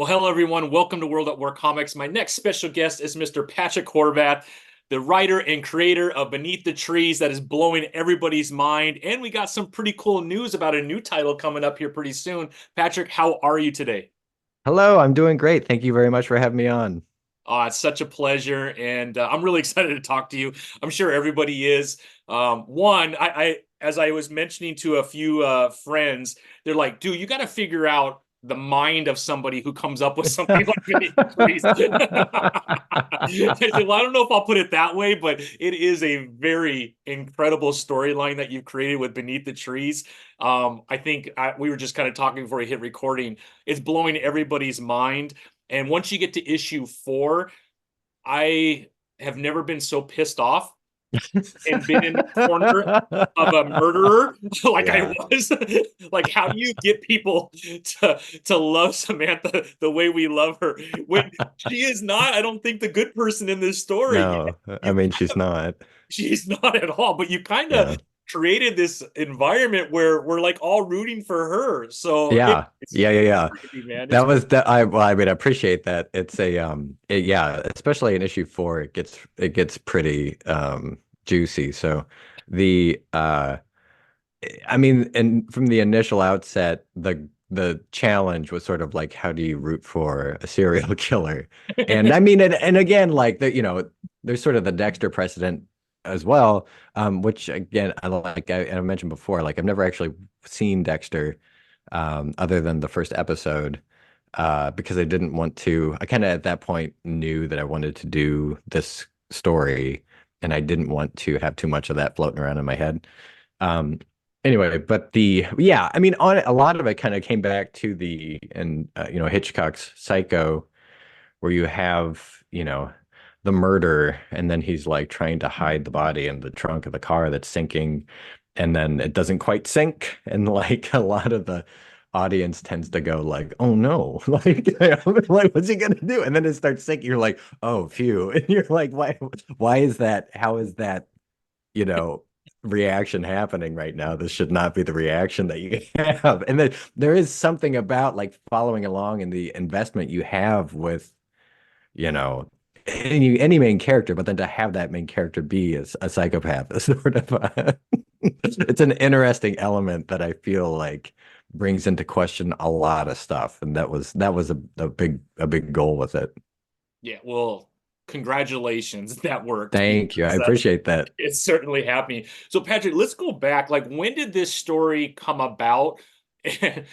Well, hello, everyone. Welcome to World at War Comics. My next special guest is Mr. Patrick Horvath, the writer and creator of Beneath the Trees that is blowing everybody's mind. And we got some pretty cool news about a new title coming up here pretty soon. Patrick, how are you today? Hello, I'm doing great. Thank you very much for having me on. It's such a pleasure, and I'm really excited to talk to you. I'm sure everybody is. As I was mentioning to a few friends, they're like, "Dude, you got to figure out the mind of somebody who comes up with something like Beneath the Trees." I said, "Well, I don't know if I'll put it that way, but it is a very incredible storyline that you've created with Beneath the Trees." I think we were just kind of talking before we hit recording. It's blowing everybody's mind. And once you get to issue 4, I have never been so pissed off and been in the corner of a murderer like I Yeah, was. Like, how do you get people to love Samantha the way we love her when she is not, I don't think, the good person in this story. no, I You mean, she's not. She's not at all, but you kind of Yeah, created this environment where we're like all rooting for her. So yeah, it's yeah, yeah, yeah. crazy, man. It's That crazy. was that. Well, I mean, I appreciate that. It's yeah, especially in issue 4, it gets pretty juicy. So the I mean, and from the initial outset, the challenge was sort of like, how do you root for a serial killer? And I mean, and again, like there's sort of the Dexter precedent as well, which again, I mentioned before, like I've never actually seen Dexter, other than the first episode, because I didn't want to. I kind of at that point knew that I wanted to do this story, and I didn't want to have too much of that floating around in my head. Um, anyway, but yeah, I mean, on a lot of it kind of came back to Hitchcock's Psycho, where you have, the murder, and then he's like trying to hide the body in the trunk of the car that's sinking, and then it doesn't quite sink, and like a lot of the audience tends to go like, "Oh no!" like what's he gonna do? And then it starts sinking. You're like, "Oh, phew!" And you're like, "Why? Why is that? How is that?" you know, reaction happening right now. This should not be the reaction that you have. And then there is something about like following along in the investment you have with, you know, any main character, but then to have that main character be a psychopath is sort of it's an interesting element that I feel like brings into question a lot of stuff. And that was a big goal with it. Yeah, well, congratulations. That worked Thank you. I because appreciate that. it's certainly happening. So, Patrick, let's go back. Like, when did this story come about? And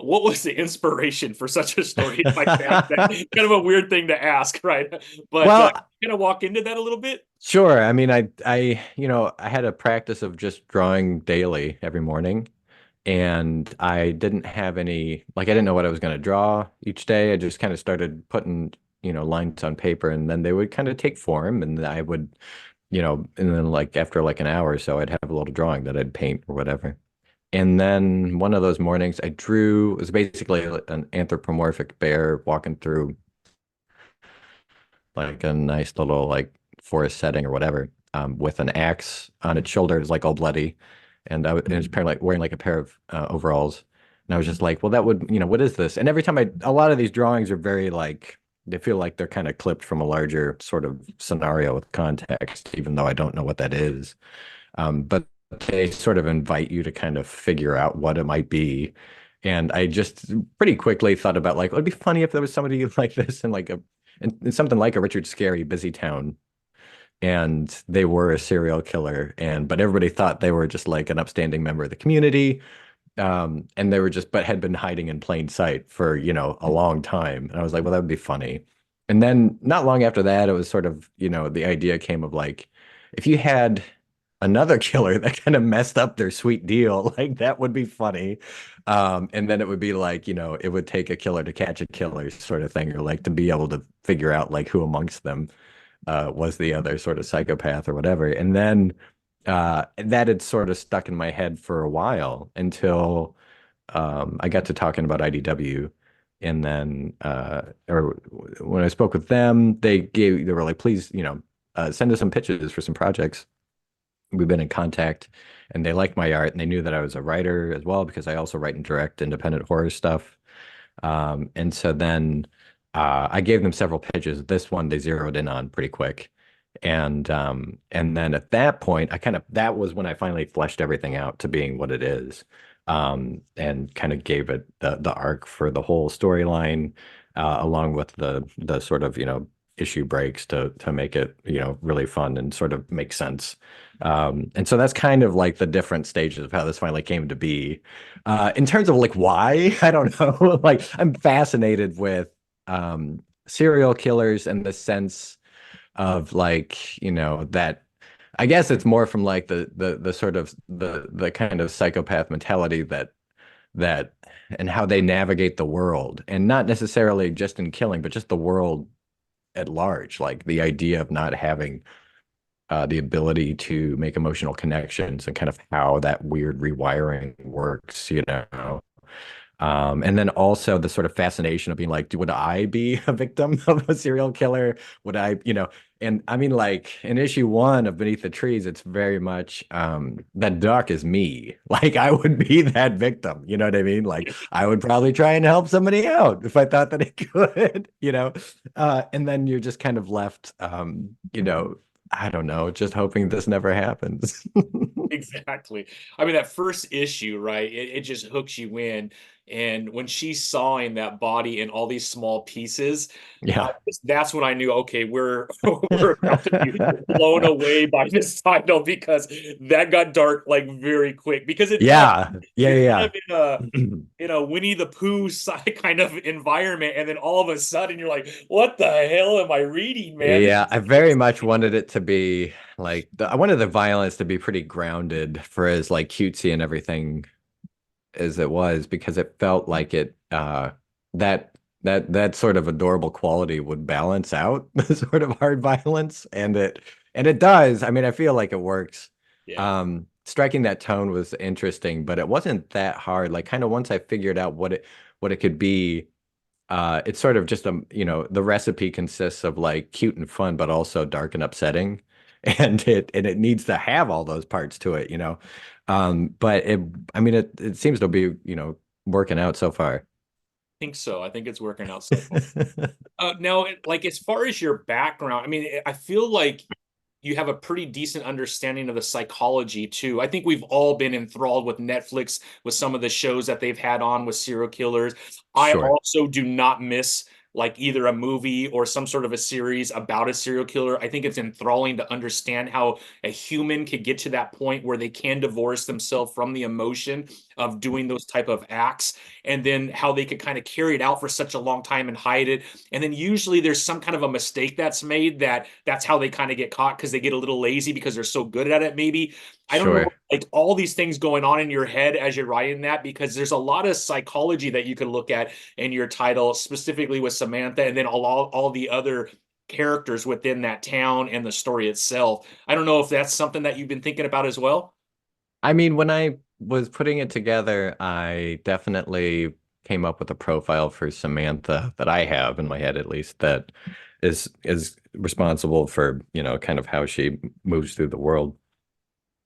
what was the inspiration for such a story like that? That's kind of a weird thing to ask, right? But Well, can I walk into that a little bit? sure. I mean, I had a practice of just drawing daily every morning, and I didn't have I didn't know what I was going to draw each day. I just kind of started putting, lines on paper, and then they would kind of take form, and I would, and then like after like an hour or so, I'd have a little drawing that I'd paint or whatever. And then one of those mornings, I drew, it was basically an anthropomorphic bear walking through like a nice little like forest setting or whatever, with an axe on its shoulders, like all bloody, and it was apparently like wearing like a pair of overalls. And I was just like, well, that would, what is this? And every time a lot of these drawings are very like they feel like they're kind of clipped from a larger sort of scenario with context, even though I don't know what that is. But they sort of invite you to kind of figure out what it might be. And I just pretty quickly thought about like, it'd be funny if there was somebody like this in like in something like a Richard Scarry busy town, and they were a serial killer, and but everybody thought they were just like an upstanding member of the community. And they were just but had been hiding in plain sight for, a long time. And I was like, well, that would be funny. And then not long after that, it was sort of, the idea came of like, if you had another killer that kind of messed up their sweet deal, like that would be funny. And then it would be like, it would take a killer to catch a killer sort of thing, or like to be able to figure out like who amongst them was the other sort of psychopath or whatever. And then that had sort of stuck in my head for a while until I got to talking about IDW. And then, or when I spoke with them, they were like, please, send us some pitches for some projects. We've been in contact, and they liked my art, and they knew that I was a writer as well because I also write and direct independent horror stuff. And so then I gave them several pitches. This one they zeroed in on pretty quick. And then at that point, that was when I finally fleshed everything out to being what it is. And kind of gave it the arc for the whole storyline, along with the sort of, issue breaks to make it, really fun and sort of make sense. And so that's kind of like the different stages of how this finally came to be. In terms of like why, I don't know. Like I'm fascinated with serial killers and the sense of like, that I guess it's more from like the sort of the kind of psychopath mentality that and how they navigate the world, and not necessarily just in killing, but just the world at large. Like the idea of not having the ability to make emotional connections and kind of how that weird rewiring works, and then also the sort of fascination of being like, would I be a victim of a serial killer? Would I, and I mean, like in issue one of Beneath the Trees, it's very much that duck is me. Like I would be that victim. You know what I mean? Like I would probably try and help somebody out if I thought that it could, and then you're just kind of left, I don't know, just hoping this never happens. Exactly. I mean, that first issue, right? It just hooks you in. And when she's sawing that body in all these small pieces, Yeah. that's when I knew, okay, we're we're about to be blown away by this title because that got dark like very quick. Because it does. Yeah. Yeah. You're kind Yeah. of in a Winnie the Pooh kind of environment, and then all of a sudden you're like, "What the hell am I reading, man?" This Yeah, is I very much wanted it to be like I wanted the violence to be pretty grounded for as like cutesy and everything as it was, because it felt like it that that sort of adorable quality would balance out the sort of hard violence, and it does. I mean, I feel like it works. yeah. Striking that tone was interesting, but it wasn't that hard. Like kind of once I figured out what it could be, it's sort of just the recipe consists of like cute and fun, but also dark and upsetting, and it needs to have all those parts to it. But I mean, it seems to be working out so far. Think so. I think it's working out so far. Now, like as far as your background, I mean, I feel like you have a pretty decent understanding of the psychology too. I think we've all been enthralled with Netflix with some of the shows that they've had on with serial killers. I Sure. also do not miss like either a movie or some sort of a series about a serial killer. I think it's enthralling to understand how a human could get to that point where they can divorce themselves from the emotion of doing those type of acts, and then how they could kind of carry it out for such a long time and hide it. And then usually there's some kind of a mistake that's made that's how they kind of get caught because they get a little lazy because they're so good at it, maybe. I don't know, Sure. like all these things going on in your head as you're writing that, because there's a lot of psychology that you can look at in your title, specifically with Samantha, and then all the other characters within that town and the story itself. I don't know if that's something that you've been thinking about as well. I mean, when I was putting it together, I definitely came up with a profile for Samantha that I have in my head, at least, that is responsible for, kind of how she moves through the world.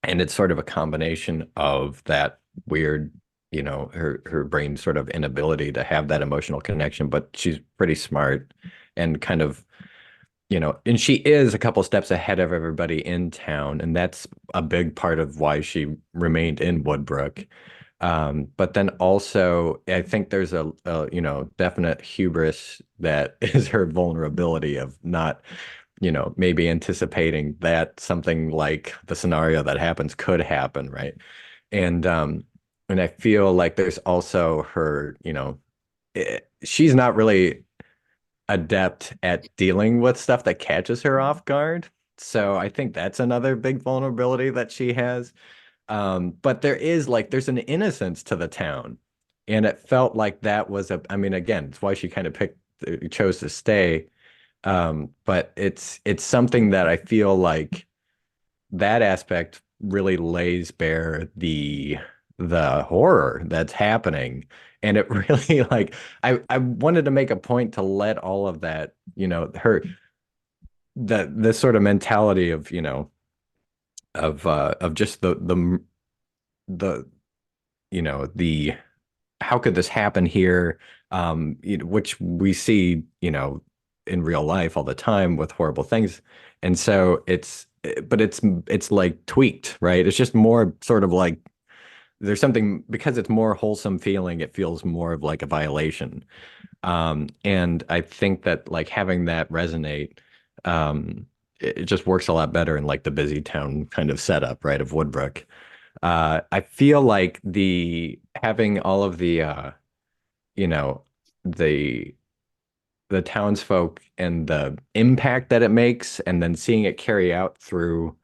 And it's sort of a combination of that weird, her brain sort of inability to have that emotional connection, but she's pretty smart and kind of, and she is a couple steps ahead of everybody in town, and that's a big part of why she remained in Woodbrook. But then also, I think there's a definite hubris that is her vulnerability of not, maybe anticipating that something like the scenario that happens could happen, right? And and I feel like there's also her, she's not really adept at dealing with stuff that catches her off guard. So I think that's another big vulnerability that she has. But there's an innocence to the town. And it felt like that was I mean, again, it's why she kind of chose to stay. But it's something that I feel like that aspect really lays bare the horror that's happening. And it really like I wanted to make a point to let all of that, her the sort of mentality of, of just the the how could this happen here? which we see, in real life all the time with horrible things. And so but it's like tweaked, right? It's just more sort of like there's something because it's more wholesome feeling, it feels more of like a violation. And I think that like having that resonate, it just works a lot better in like the busy town kind of setup, right, of Woodbrook. I feel like the having all of you know, the the townsfolk and the impact that it makes, and then seeing it carry out through,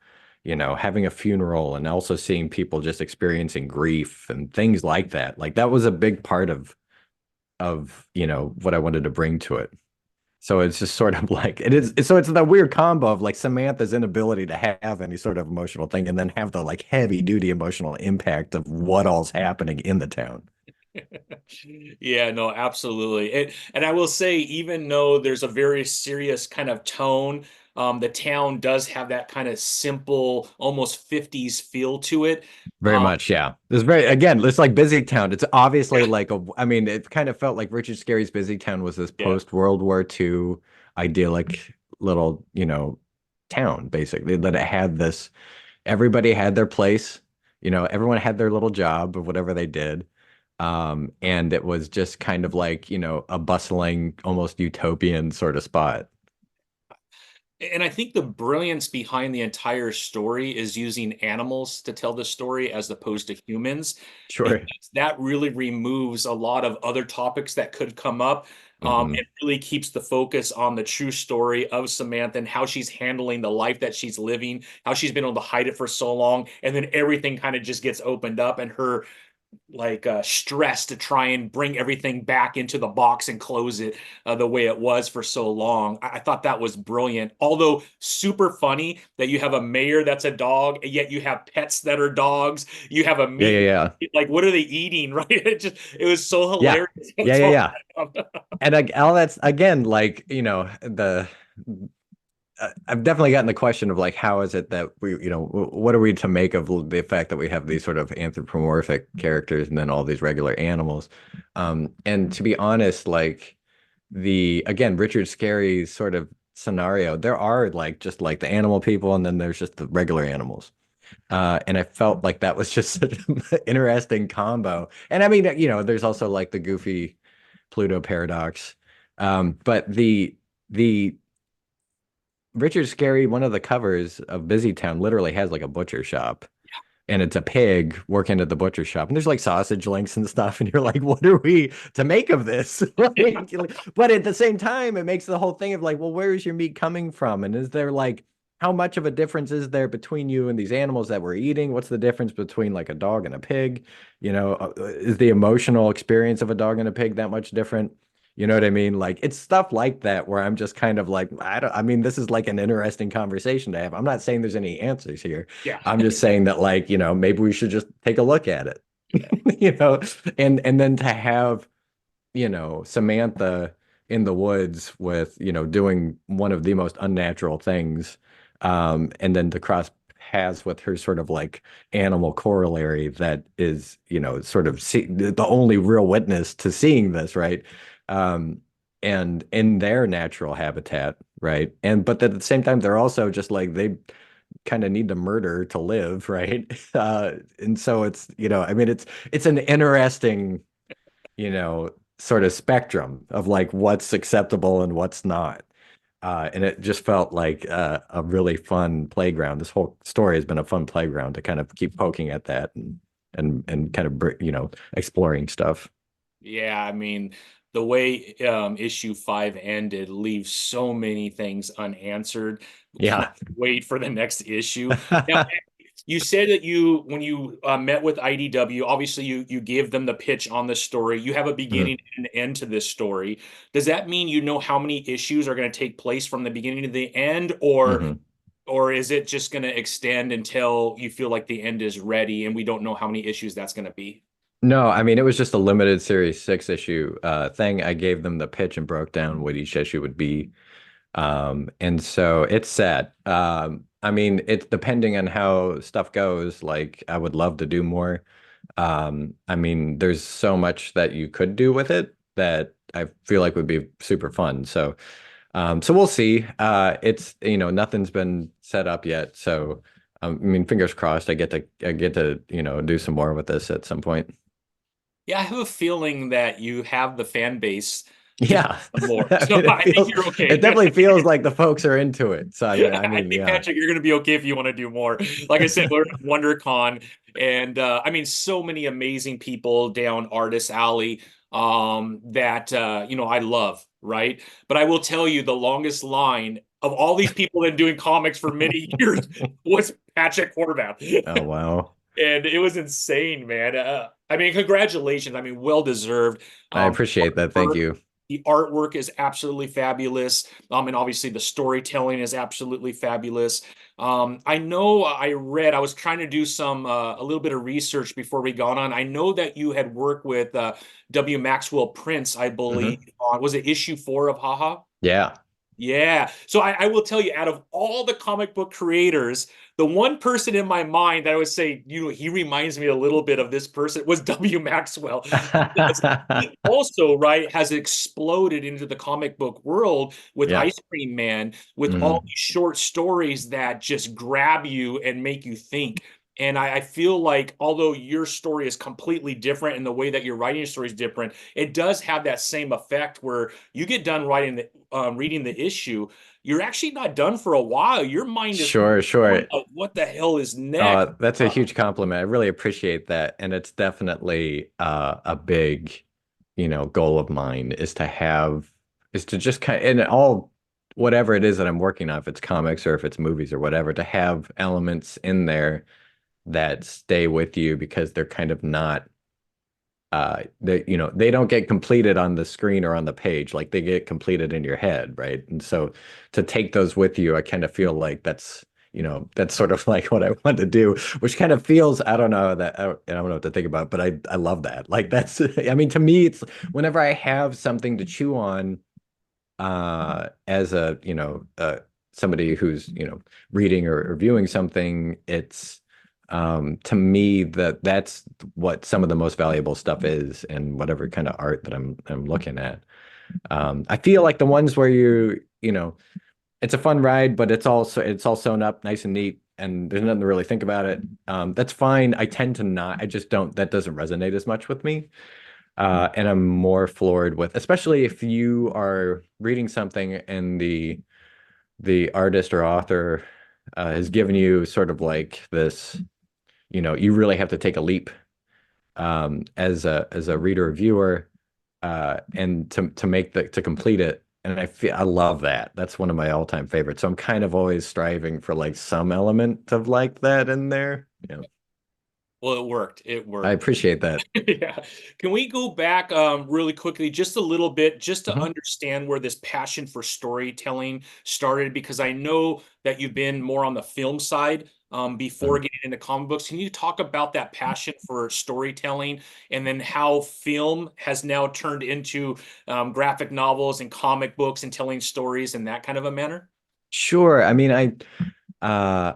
having a funeral and also seeing people just experiencing grief and things like that. Like that was a big part of what I wanted to bring to it. So it's just sort of like so it's that weird combo of like Samantha's inability to have any sort of emotional thing and then have the like heavy duty emotional impact of what all's happening in the town. Yeah, no, absolutely. And I will say, even though there's a very serious kind of tone, the town does have that kind of simple, almost 50s feel to it. Very Um, much, yeah. It's very, again, it's like Busy Town. It's obviously like I mean, it kind of felt like Richard Scarry's Busy Town was this yeah. post-World War II idyllic little, town, basically, that it had this, everybody had their place, everyone had their little job of whatever they did. And it was just kind of like, a bustling, almost utopian sort of spot. And I think the brilliance behind the entire story is using animals to tell the story as opposed to humans, Sure. because that really removes a lot of other topics that could come up. Hmm. It really keeps the focus on the true story of Samantha and how she's handling the life that she's living, how she's been able to hide it for so long, and then everything kind of just gets opened up, and her like stress to try and bring everything back into the box and close it the way it was for so long. I thought that was brilliant. Although super funny that you have a mayor that's a dog, and yet you have pets that are dogs. You have a Yeah, yeah, meat, yeah. like what are they eating, right? It was so Yeah. hilarious. Yeah, yeah, yeah. And all that's again, like, I've definitely gotten the question of like, how is it that what are we to make of the fact that we have these sort of anthropomorphic characters and then all these regular animals? And to be honest, like again, Richard Scarry's sort of scenario, there are like just like the animal people and then there's just the regular animals. And I felt like that was just such an interesting combo. And I mean, there's also like the goofy Pluto paradox. But the Richard Scarry, one of the covers of Busy Town, literally has like a butcher shop. And it's a pig working at the butcher shop. And there's like sausage links and stuff. And you're like, what are we to make of this? But at the same time, it makes the whole thing of like, well, where is your meat coming from? And is there like, how much of a difference is there between you and these animals that we're eating? What's the difference between like a dog and a pig? Is the emotional experience of a dog and a pig that much different? You know what I mean? Like it's stuff like that where I'm just kind of like, I mean, this is like an interesting conversation to have. I'm not saying there's any answers here. Yeah. I'm just saying that like, maybe we should just take a look at it. Yeah. you know, and then to have, Samantha in the woods with, doing one of the most unnatural things, and then to cross paths with her sort of like animal corollary that is, sort of the only real witness to seeing this, right? Um, and in their natural habitat, right? And but at the same time, they're also just like they kind of need to murder to live, right? And so it's, I mean, it's an interesting, sort of spectrum of like what's acceptable and what's not. And it just felt like a really fun playground. This whole story has been a fun playground to kind of keep poking at that and kind of exploring stuff. Yeah, I mean, the way issue 5 ended leaves so many things unanswered. Can't Yeah. wait for the next issue. Now, you said that when you met with IDW, obviously you give them the pitch on the story. You have a Mhm. beginning and end to this story. Does that mean you know how many issues are going to take place from the beginning to the end, Mhm. or is it just going to extend until you feel like the end is ready and we don't know how many issues that's going to be? No, I mean it was just a limited series 6 issue thing. I gave them the pitch and broke down what each issue would be. And so it's set. I mean, it's depending on how stuff goes, like I would love to do more. I mean, there's so much that you could do with it. that I feel like would be super fun. So so we'll see. It's nothing's been set up yet. So I mean, fingers crossed. I get to do some more with this at some point. Yeah, I have a feeling that you have the fan base to do Yeah, some more. I So mean, I think you're it okay. definitely feels like the folks are into it. So I I mean, think yeah. Patrick, you're going to be okay if you want to do more. Like I said, we're at WonderCon, and I mean, so many amazing people down Artist Alley that I love, right? But I will tell you, the longest line of all these people that have been doing comics for many years was Patrick Horvath. Oh wow. And it was insane, man. I mean, congratulations. I mean, well deserved. I Um, appreciate that. Thank artwork, you. the artwork is absolutely fabulous. And obviously the storytelling is absolutely fabulous. I know I was trying to do a little bit of research before we got on. I know that you had worked with W. Maxwell Prince, I believe. Hmm. Was it issue 4 of Haha? Yeah. Yeah. So I will tell you, out of all the comic book creators, the one person in my mind that I would say, he reminds me a little bit of this person was W. Maxwell. Because he also, right, has exploded into the comic book world with Yeah. Ice Cream Man, with all Hmm. these short stories that just grab you and make you think. And I feel like although your story is completely different and the way that you're writing your story is different, it does have that same effect where you get done reading the issue, you're actually not done for a while. Your mind is Sure, going sure. like, what the hell is next? That's a huge compliment. I really appreciate that. And it's definitely a big, goal of mine is to just kind of, in all, whatever it is that I'm working on, if it's comics or if it's movies or whatever, to have elements in there that stay with you because they're kind of not, they don't get completed on the screen or on the page, like they get completed in your head, right? And so to take those with you, I kind of feel like that's sort of like what I want to do, which kind of feels, I don't know what to think about, but I love that. Like that's, I mean, to me, it's whenever I have something to chew on, as somebody who's, reading or viewing something, it's, to me that's what some of the most valuable stuff is in whatever kind of art that I'm looking at. I feel like the ones where it's a fun ride, but it's all sewn up nice and neat, and there's nothing to really think about it. That's fine. I tend to not. I just don't. That doesn't resonate as much with me. And I'm more floored with, especially if you are reading something and the artist or author has given you sort of like this, you really have to take a leap, as a reader or viewer, and to complete it. And I love that. That's one of my all-time favorites. So I'm kind of always striving for like some element of like that in there. Yeah. Well, it worked. It I worked. appreciate that. Yeah. Can we go back really quickly, just a little bit, just to Mhm. understand where this passion for storytelling started? Because I know that you've been more on the film side before Mhm. getting into comic books. Can you talk about that passion for storytelling and then how film has now turned into graphic novels and comic books and telling stories in that kind of a manner? Sure. I mean, uh,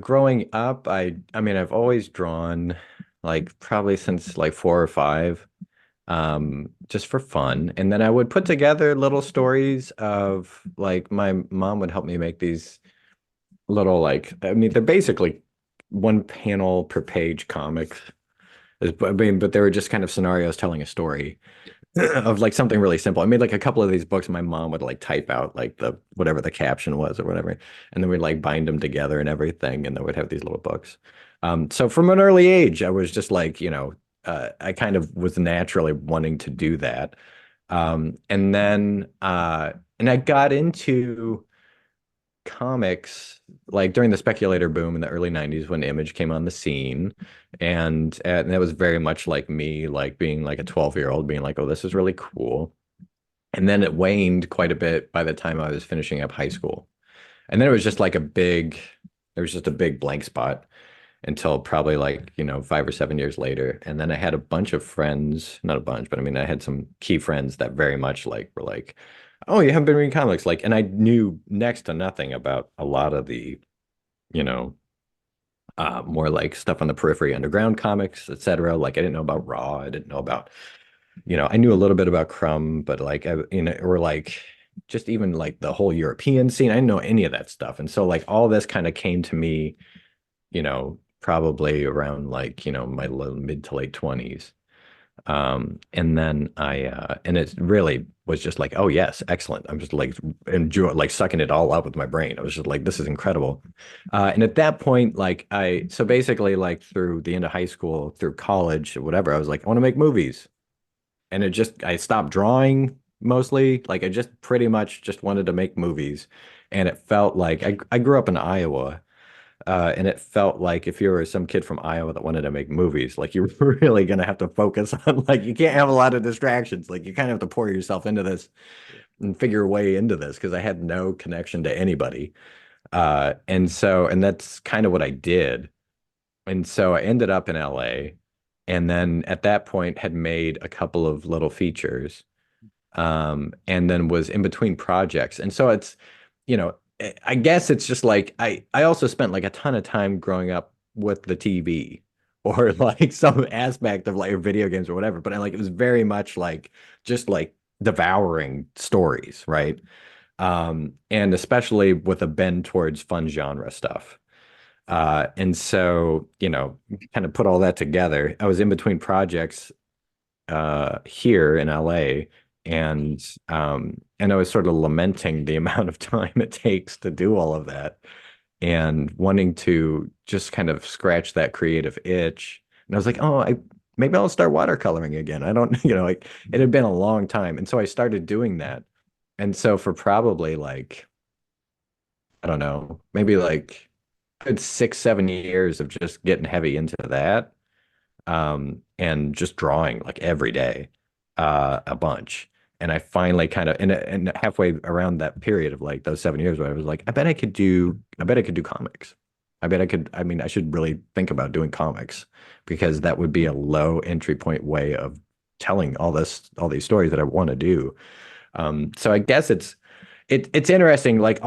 growing up, I mean, I've always drawn like probably since like 4 or 5, just for fun. And then I would put together little stories of like my mom would help me make these little like, I mean, they're basically one panel per page comics. I mean, but they were just kind of scenarios telling a story of like something really simple. I made like a couple of these books. My mom would like type out like the whatever the caption was or whatever, and then we'd like bind them together and everything, and then we'd have these little books. So from an early age, I was just like, I kind of was naturally wanting to do that. And I got into comics like during the speculator boom in the early 90s when Image came on the scene. And that was very much like me, like being like a 12-year-old, being like, oh, this is really cool. And then it waned quite a bit by the time I was finishing up high school. And then it was just like there was just a big blank spot until probably like, 5 or 7 years later. And then I had a bunch of friends, not a bunch, but I mean, I had some key friends that very much like were like, oh, you haven't been reading comics. Like, and I knew next to nothing about a lot of the, you know, more like stuff on the periphery, underground comics, etc. Like I didn't know about Raw. I didn't know about I knew a little bit about Crumb, but like, or like just even like the whole European scene. I didn't know any of that stuff. And so like all this kind of came to me, probably around like, my mid to late 20s. And then and it really was just like, oh yes, excellent. I'm just like enjoy like sucking it all up with my brain. I was just like, this is incredible. And at that point, like so basically like through the end of high school, through college, or whatever, I was like, I want to make movies. And I stopped drawing mostly. Like I just pretty much just wanted to make movies. And it felt like I grew up in Iowa. And it felt like if you were some kid from Iowa that wanted to make movies, like you're really gonna have to focus on like you can't have a lot of distractions. Like you kind of have to pour yourself into this and figure your way into this because I had no connection to anybody. And that's kind of what I did. And so I ended up in LA and then at that point had made a couple of little features and then was in between projects. And so I guess it's just like I also spent like a ton of time growing up with the TV or like some aspect of like video games or whatever, but it was very much like just like devouring stories, right? And especially with a bend towards fun genre stuff. And so, kind of put all that together. I was in between projects here in LA and I was sort of lamenting the amount of time it takes to do all of that and wanting to just kind of scratch that creative itch. And I was like, oh, I maybe I'll start watercoloring again. I don't, like it had been a long time. And so I started doing that. And so for probably like, I don't know, maybe like good 6, 7 years of just getting heavy into that and just drawing like every day, a bunch. And I finally kind of, and halfway around that period of like those 7 years, where I was like, I bet I could do comics. I mean, I should really think about doing comics because that would be a low entry point way of telling all these stories that I want to do. So I guess it's interesting. Like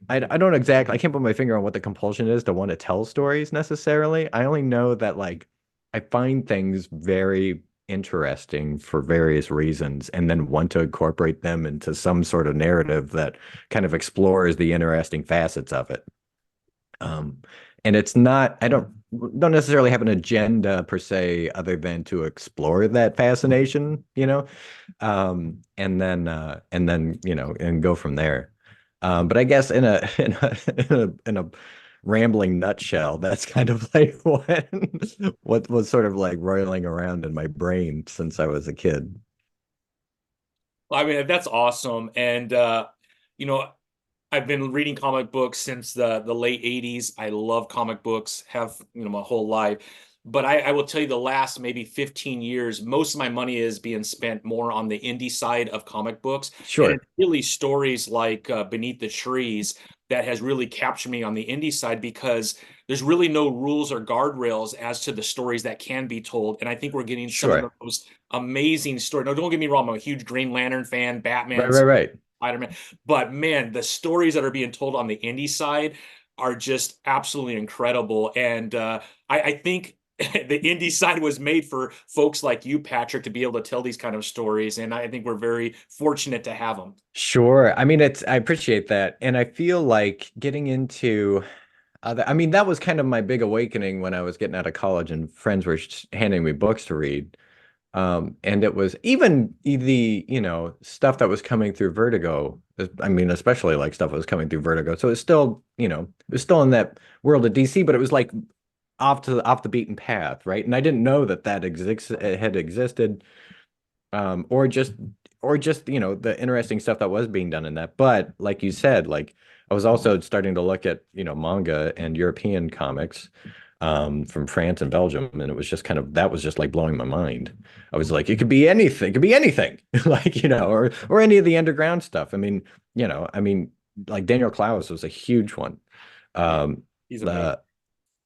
I don't exactly I can't put my finger on what the compulsion is to want to tell stories necessarily. I only know that like I find things very interesting for various reasons and then want to incorporate them into some sort of narrative that kind of explores the interesting facets of it. Um, and it's not I don't necessarily have an agenda per se other than to explore that fascination, and go from there. But I guess in a rambling nutshell, that's kind of like what was sort of like roiling around in my brain since I was a kid. I mean, that's awesome. And you know, I've been reading comic books since the late 80s. I love comic books, have, my whole life. But I will tell you the last maybe 15 years, most of my money is being spent more on the indie side of comic books. And it's Sure, really stories like Beneath the Trees that has really captured me on the indie side because there's really no rules or guardrails as to the stories that can be told. And I think we're getting some of the sure. most amazing stories. Now, don't get me wrong, I'm a huge Green Lantern fan, Right, Batman, right, right. Spider-Man. But man, the stories that are being told on the indie side are just absolutely incredible. And I think the indie side was made for folks like you, Patrick, to be able to tell these kind of stories. And I think we're very fortunate to have them. Sure. I mean, I appreciate that. And I feel like getting into I mean, that was kind of my big awakening when I was getting out of college and friends were handing me books to read. And it was even the, stuff that was coming through Vertigo. I mean, especially like stuff that was coming through Vertigo. So it's still, it was still in that world of DC, but it was like off the beaten path, right? And I didn't know that had existed, or just the interesting stuff that was being done in that. But like you said, like I was also starting to look at manga and European comics from France and Belgium, and it was just that was just like blowing my mind. I was like, it could be anything, like or any of the underground stuff. I mean, like Daniel Klaus was a huge one. Yeah, Um, he's amazing. the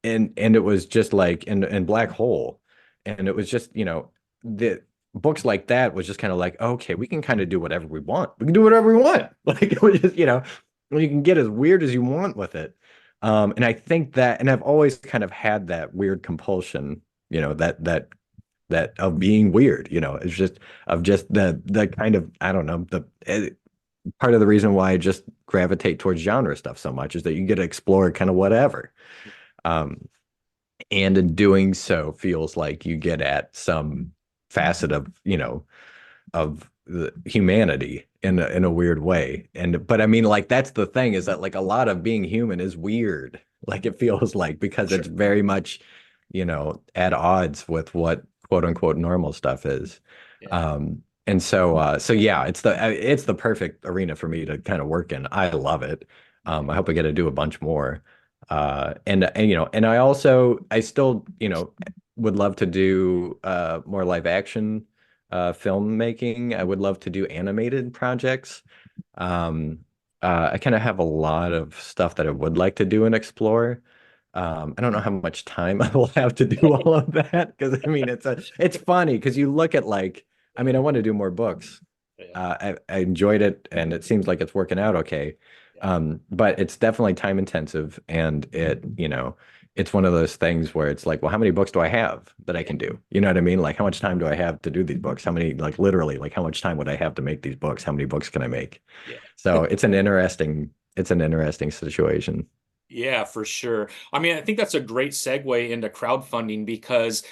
and it was just like and Black Hole, and it was just the books like that was just kind of like, okay, we can kind of do whatever we want. We can do whatever we want. Like it was just you can get as weird as you want with it. And I think that, and I've always kind of had that weird compulsion, that that of being weird, it's just of just the kind of, I don't know, part of the reason why I just gravitate towards genre stuff so much is that you get to explore kind of whatever. Um, and in doing so feels like you get at some facet of, of the humanity in a weird way. And but I mean, like that's the thing is that like a lot of being human is weird. Like it feels like because Sure. it's very much, at odds with what quote unquote normal stuff is. Yeah. And so yeah, it's the perfect arena for me to kind of work in. I love it. I hope I get to do a bunch more. And I still, would love to do more live action filmmaking. I would love to do animated projects. Um, I kind of have a lot of stuff that I would like to do and explore. I don't know how much time I will have to do all of that because I mean it's funny because you look at like I mean I want to do more books. Yeah. I enjoyed it and it seems like it's working out okay. Yeah. But it's definitely time intensive and it's one of those things where it's like, well, how many books do I have that I Yeah. can do? You know what I mean? Like how much time do I have to do these books? How many, like literally, like how much time would I have to make these books? How many books can I make? Yeah. So it's an interesting situation. Yeah, for sure. I mean, I think that's a great segue into crowdfunding because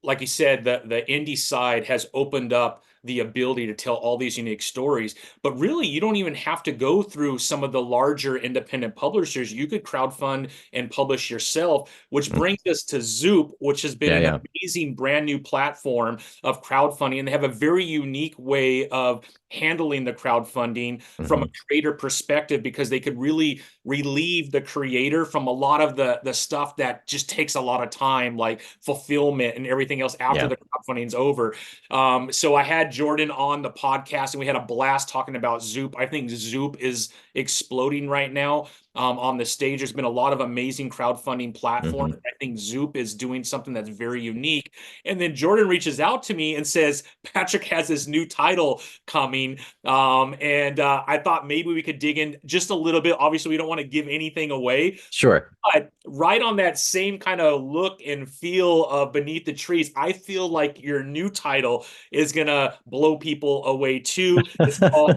like you said, the indie side has opened up the ability to tell all these unique stories. But really, you don't even have to go through some of the larger independent publishers. You could crowdfund and publish yourself, which Mm. brings us to Zoop, which has been Yeah, an yeah. amazing brand new platform of crowdfunding. And they have a very unique way of handling the crowdfunding from a Hmm. creator perspective because they could really relieve the creator from a lot of the stuff that just takes a lot of time, like fulfillment and everything else after Yeah. the crowdfunding's over. So I had Jordan on the podcast and we had a blast talking about Zoop. I think Zoop is exploding right now on the stage. There's been a lot of amazing crowdfunding platforms. Hmm. I think Zoop is doing something that's very unique. And then Jordan reaches out to me and says, Patrick has this new title coming. And I thought maybe we could dig in just a little bit. Obviously, we don't want to give anything away, Sure. but right on that same kind of look and feel of Beneath the Trees, I feel like your new title is gonna blow people away too. It's called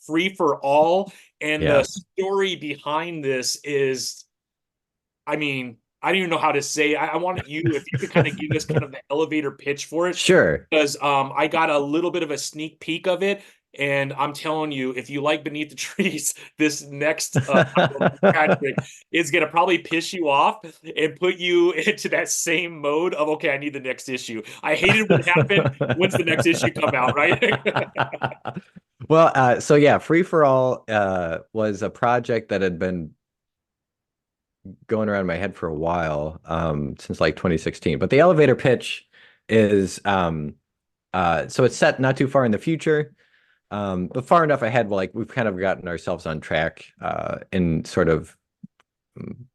Free for All, and the Yeah. story behind this is, I mean, I don't even know how to say. I wanted you, if you could kind of give us kind of the elevator pitch for it, Sure. because I got a little bit of a sneak peek of it, and I'm telling you, if you like Beneath the Trees, this next title from Patrick is gonna probably piss you off and put you into that same mode of okay, I need the next issue. I hated what happened. When's the next issue come out, right? Well, so yeah, Free for All was a project that had been going around my head for a while, since like 2016. But the elevator pitch is so it's set not too far in the future, but far enough ahead, like we've kind of gotten ourselves on track in sort of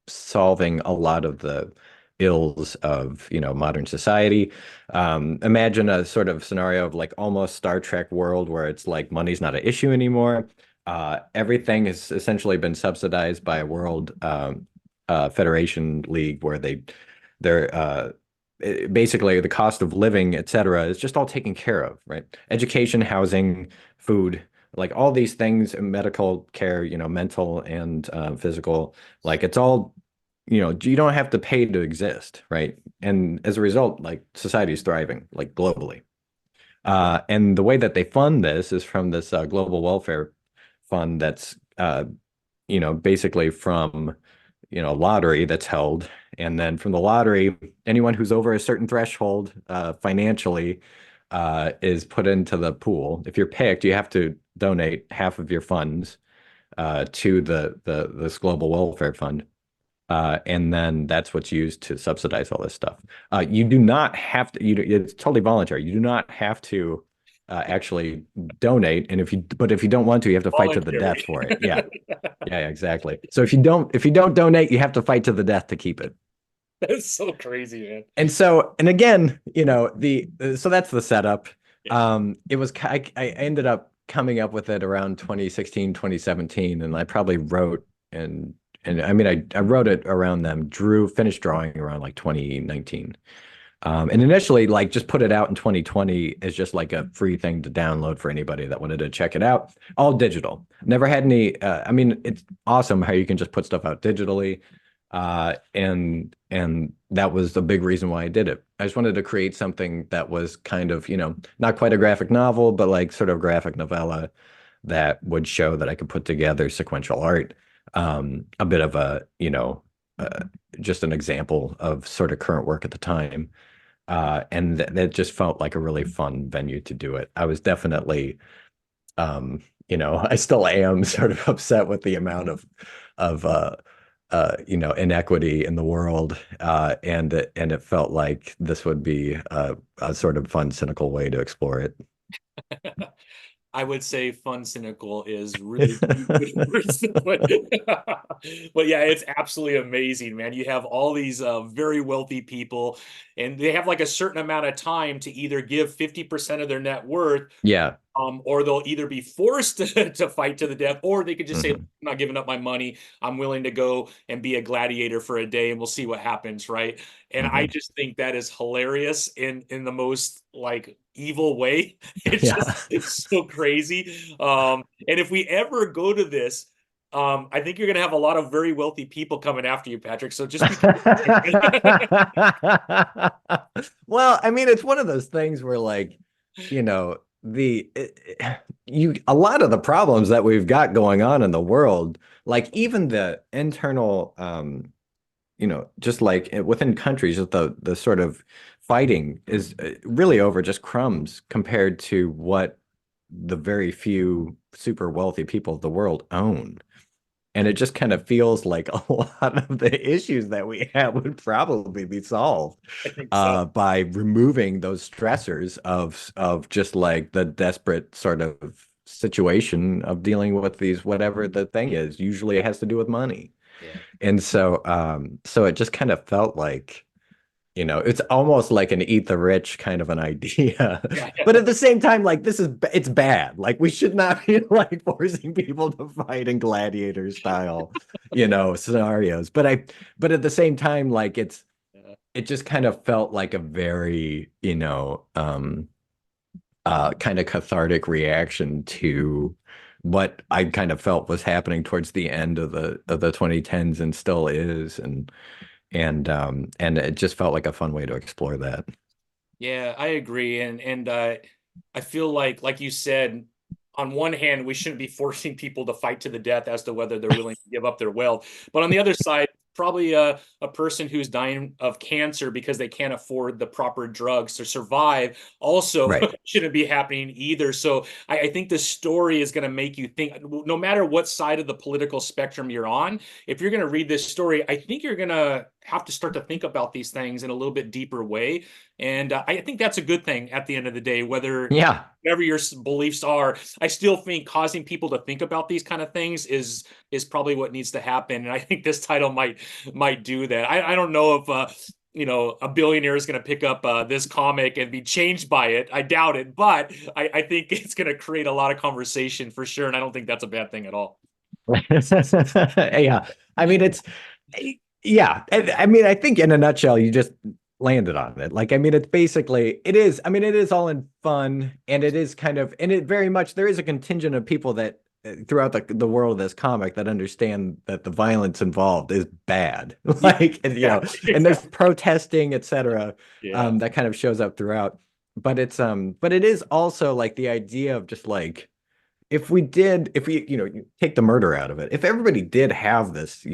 solving a lot of the ills of modern society. Imagine a sort of scenario of like almost Star Trek world where it's like money's not an issue anymore. Everything has essentially been subsidized by a world federation league where they're basically the cost of living, et cetera, is just all taken care of, right? Education, housing, food, like all these things, medical care, mental and physical, like it's all, you don't have to pay to exist, right? And as a result, like society is thriving, like globally. And the way that they fund this is from this global welfare fund that's, basically from, lottery that's held. And then from the lottery, anyone who's over a certain threshold financially is put into the pool. If you're picked, you have to donate half of your funds to this global welfare fund. And then that's what's used to subsidize all this stuff. You do not have to, it's totally voluntary. You do not have to actually donate. And but if you don't want to, you have to fight to the death Voluntary. for it. Yeah. Yeah, yeah, exactly. So if you don't donate, you have to fight to the death to keep it. That's so crazy, man. And so, and again, so that's the setup. Yeah. It was, I ended up coming up with it around 2016, 2017, and I probably wrote and I mean, I wrote it around them, finished drawing around like 2019. And initially, like just put it out in 2020 as just like a free thing to download for anybody that wanted to check it out. All digital. Never had any. I mean, it's awesome how you can just put stuff out digitally, and that was the big reason why I did it. I just wanted to create something that was kind of, not quite a graphic novel, but like sort of graphic novella that would show that I could put together sequential art. A bit of a, just an example of sort of current work at the time. And that just felt like a really fun venue to do it. I was definitely, I still am sort of upset with the amount of inequity in the world, and it felt like this would be a sort of fun, cynical way to explore it. I would say fun cynical is really good words to put. But yeah, it's absolutely amazing, man. You have all these very wealthy people, and they have like a certain amount of time to either give 50% of their net worth, Yeah. or they'll either be forced to fight to the death, or they could just say, Hmm. I'm not giving up my money. I'm willing to go and be a gladiator for a day and we'll see what happens, right? And I Hmm. just think that is hilarious in the most like evil way. Yeah. It's so crazy. And if we ever go to this, I think you're gonna have a lot of very wealthy people coming after you, Patrick. So just be Well, I mean, it's one of those things where like, you know, the you a lot of the problems that we've got going on in the world, like even the internal just like within countries, the sort of fighting is really over just crumbs compared to what the very few super wealthy people of the world own. And it just kind of feels like a lot of the issues that we have would probably be solved I think so. by removing those stressors of just like the desperate sort of situation of dealing with these, whatever the thing is. Usually it has to do with money. Yeah. And so it just kind of felt like, it's almost like an eat the rich kind of an idea. Yeah. But at the same time, like it's bad. Like we should not be like forcing people to fight in gladiator style, scenarios. But at the same time, like Yeah. it just kind of felt like a very, kind of cathartic reaction to what I kind of felt was happening towards the end of the 2010s and still is. And it just felt like a fun way to explore that. Yeah, I agree. And I feel like you said, on one hand, we shouldn't be forcing people to fight to the death as to whether they're willing to give up their wealth. But on the other side, probably a person who's dying of cancer because they can't afford the proper drugs to survive also Right. shouldn't be happening either. So I think the story is going to make you think, no matter what side of the political spectrum you're on, if you're going to read this story, I think you're going to have to start to think about these things in a little bit deeper way. And I think that's a good thing at the end of the day, Yeah. whatever your beliefs are. I still think causing people to think about these kind of things is probably what needs to happen. And I think this title might do that. I don't know if a billionaire is going to pick up this comic and be changed by it. I doubt it, but I think it's going to create a lot of conversation for sure. And I don't think that's a bad thing at all. Yeah. I mean, yeah. I mean, I think in a nutshell, you just landed on it. Like, I mean, I mean, it is all in fun and it is kind of, and it very much, there is a contingent of people that throughout the world of this comic that understand that the violence involved is bad. Like, and, and there's protesting, etc. Yeah. That kind of shows up throughout. But it is also like the idea of just like, if we, you take the murder out of it, if everybody did have this,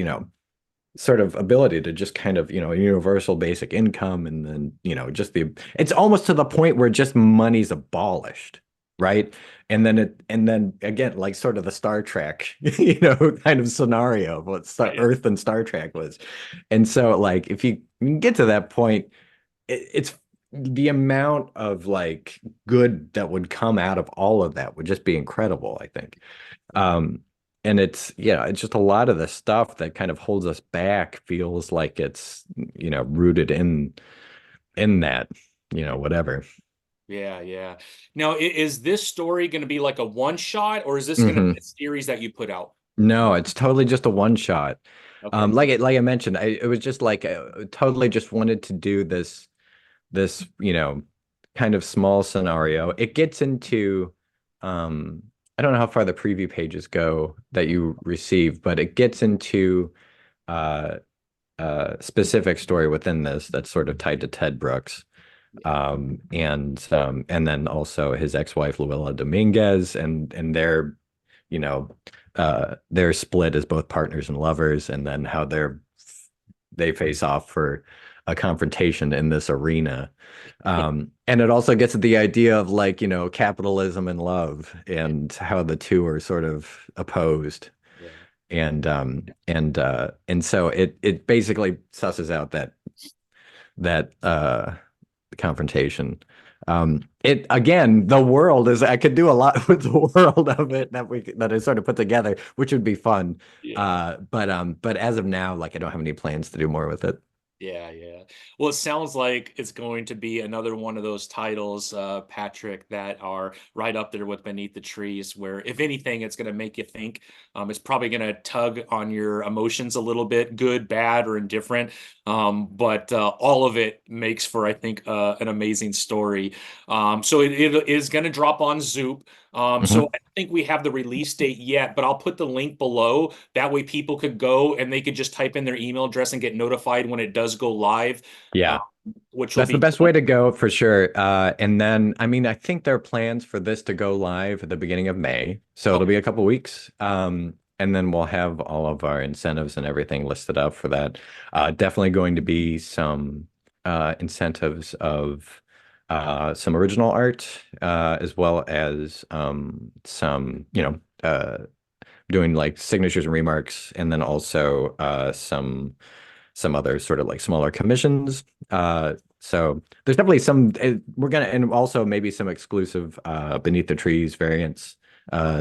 sort of ability to just kind of, universal basic income and then, it's almost to the point where just money's abolished, right? And then again, like sort of the Star Trek, kind of scenario of what Right. Earth and Star Trek was. And so like if you can get to that point, it's the amount of like good that would come out of all of that would just be incredible, I think. And it's just a lot of the stuff that kind of holds us back feels like it's, rooted in that, whatever. Yeah, yeah. Now, is this story going to be like a one shot, or is this going to Hmm. be a series that you put out? No, it's totally just a one shot. Okay. Like I mentioned, it was just like totally just wanted to do this this, kind of small scenario. It gets into, I don't know how far the preview pages go that you receive, but it gets into uh, specific story within this that's sort of tied to Ted Brooks. And then also his ex-wife Luella Dominguez, and you know their split as both partners and lovers, and then how they face off for a confrontation in this arena. And it also gets at the idea of like, capitalism and love and how the two are sort of opposed. Yeah. And so it basically susses out that confrontation. It again, the world is I could do a lot with the world of it that I sort of put together, which would be fun. Yeah. But as of now, like I don't have any plans to do more with it. Yeah, yeah. Well, it sounds like it's going to be another one of those titles, Patrick, that are right up there with Beneath the Trees, where if anything, it's going to make you think. It's probably going to tug on your emotions a little bit, good, bad, or indifferent. But all of it makes for, I think, an amazing story. So it is going to drop on Zoop. So Mhm. I don't think we have the release date yet, but I'll put the link below. That way people could go and they could just type in their email address and get notified when it does go live, uh, Yeah. which will That's the be best way to go for sure. And then, I mean, I think there are plans for this to go live at the beginning of May. So it'll okay. be a couple weeks. And then we'll have all of our incentives and everything listed up for that. Definitely going to be some incentives of some original art, as well as some, doing like signatures and remarks, and then also some other sort of like smaller commissions. So there's definitely some we're gonna and also maybe some exclusive Beneath the Trees variants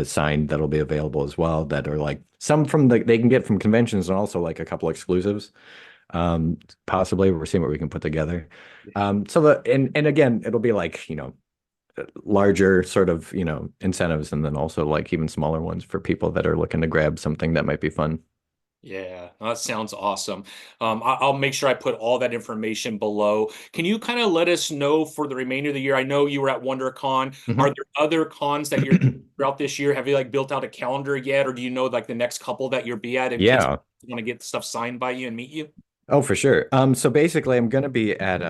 signed that'll be available as well that are like some from they can get from conventions and also like a couple exclusives. Possibly we're seeing what we can put together. So and again it'll be like larger sort of incentives and then also like even smaller ones for people that are looking to grab something that might be fun. Yeah, that sounds awesome. I'll make sure I put all that information below. Can you kind of let us know for the remainder of the year? I know you were at WonderCon. Are Mhm. there other cons that you're throughout this year? Have you like built out a calendar yet, or do you know like the next couple that you'll be at in case Yeah. you want to get stuff signed by you and meet you? Oh, for sure. So basically, I'm going to be at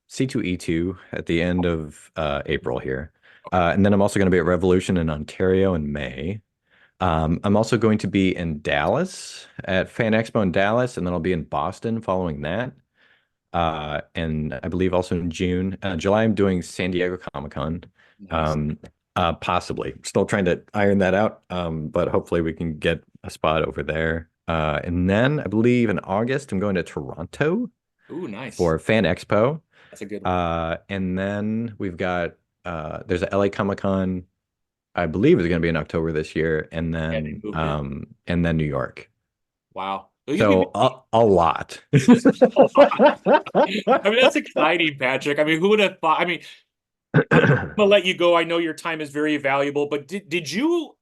C2E2 at the end of April here. Okay, And then I'm also going to be at Revolution in Ontario in May. I'm also going to be in Dallas at Fan Expo in Dallas, and then I'll be in Boston following that. And I believe also in June. July, I'm doing San Diego Comic-Con. nice. Um, Possibly. Still trying to iron that out. But hopefully we can get a spot over there. And then I believe in August, I'm going to Toronto Ooh, nice. for Fan Expo. That's a good one. And then we've got there's a LA Comic Con, I believe is going to be in October this year, Yeah, they moved it. and then New York. Wow. Well, you'll be So a lot. a lot. I mean, that's exciting, Patrick. I mean, who would have thought? I mean, I'm gonna let you go. I know your time is very valuable, but did you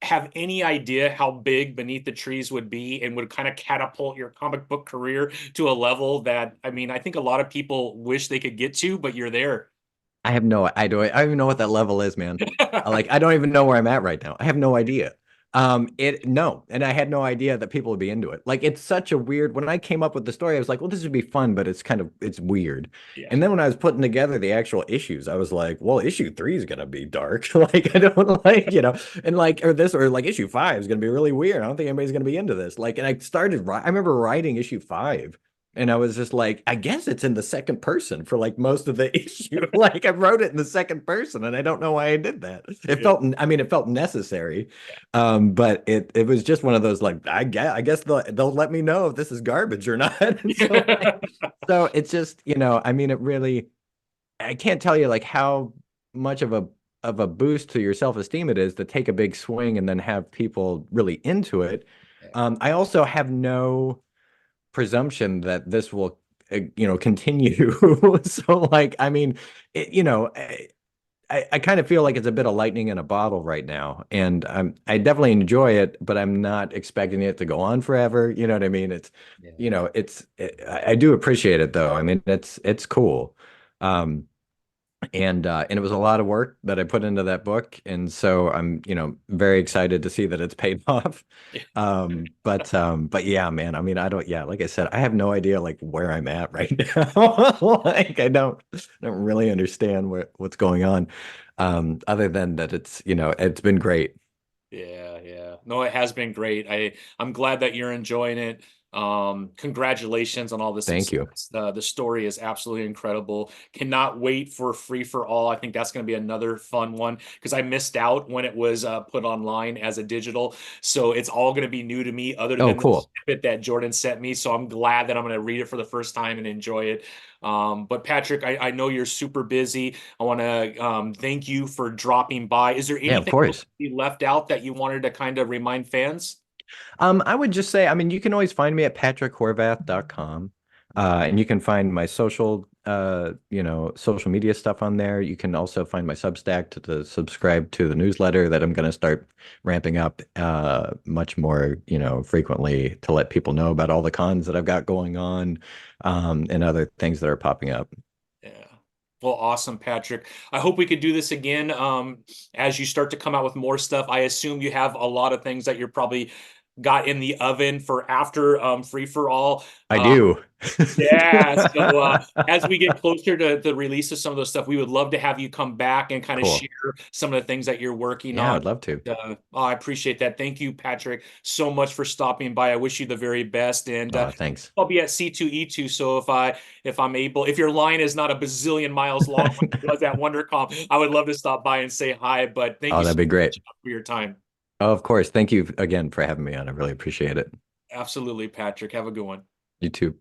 have any idea how big Beneath the Trees would be and would kind of catapult your comic book career to a level that, I mean, I think a lot of people wish they could get to, but you're there. I don't even know what that level is, man. Like I don't even know where I'm at right now. I have no idea. No, and I had no idea that people would be into it. Like it's such a weird when I came up with the story, I was like, well, this would be fun, but it's weird. Yeah. And then when I was putting together the actual issues, I was like, well, issue 3 is gonna be dark. Like I don't like, and like or like issue 5 is gonna be really weird. I don't think anybody's gonna be into this. Like, and I remember writing issue 5. And I was just like, I guess it's in the second person for like most of the issue. Like I wrote it in the second person, and I don't know why I did that. Yeah. I mean, it felt necessary, but it was just one of those like, I guess they'll let me know if this is garbage or not. And so Yeah. so it's just I mean, it really, I can't tell you like how much of a boost to your self-esteem it is to take a big swing and then have people really into it. I also have no presumption that this will continue. So like I mean I kind of feel like it's a bit of lightning in a bottle right now, and I definitely enjoy it, but I'm not expecting it to go on forever. You know what I mean? It's Yeah. I do appreciate it though. I mean it's cool. And it was a lot of work that I put into that book, and so I'm, very excited to see that it's paid off. But yeah, man, I mean, I don't, yeah, like I said, I have no idea like where I'm at right now. Like I don't really understand what's going on. Other than that it's been great. Yeah, yeah. No, it has been great. I'm glad that you're enjoying it. Congratulations on all the Thank you. success. The story is absolutely incredible. Cannot wait for Free for All. I think that's going to be another fun one because I missed out when it was put online as a digital. So it's all going to be new to me other Oh, than the cool. snippet that Jordan sent me. So I'm glad that I'm going to read it for the first time and enjoy it. But Patrick, I know you're super busy. I want to thank you for dropping by. Is there Yeah, of anything else course. you left out that you wanted to kind of remind fans? I would just say, I mean, you can always find me at patrickhorvath.com. And you can find my social media stuff on there. You can also find my Substack to subscribe to the newsletter that I'm going to start ramping up much more, frequently to let people know about all the cons that I've got going on, and other things that are popping up. Yeah. Well, awesome, Patrick. I hope we could do this again. As you start to come out with more stuff, I assume you have a lot of things that you're probably got in the oven for after Free for All. I do. Yeah. So as we get closer to the release of some of those stuff, we would love to have you come back and kind of Cool. share some of the things that you're working Yeah, on. I'd love to. I appreciate that. Thank you, Patrick, so much for stopping by. I wish you the very best, and Thanks. I'll be at C2E2. So if I'm able, if your line is not a bazillion miles long like it was at WonderCom, I would love to stop by and say hi. But thank Oh, you so that'd be great. much for your time. Oh, of course. Thank you again for having me on. I really appreciate it. Absolutely, Patrick. Have a good one. You too.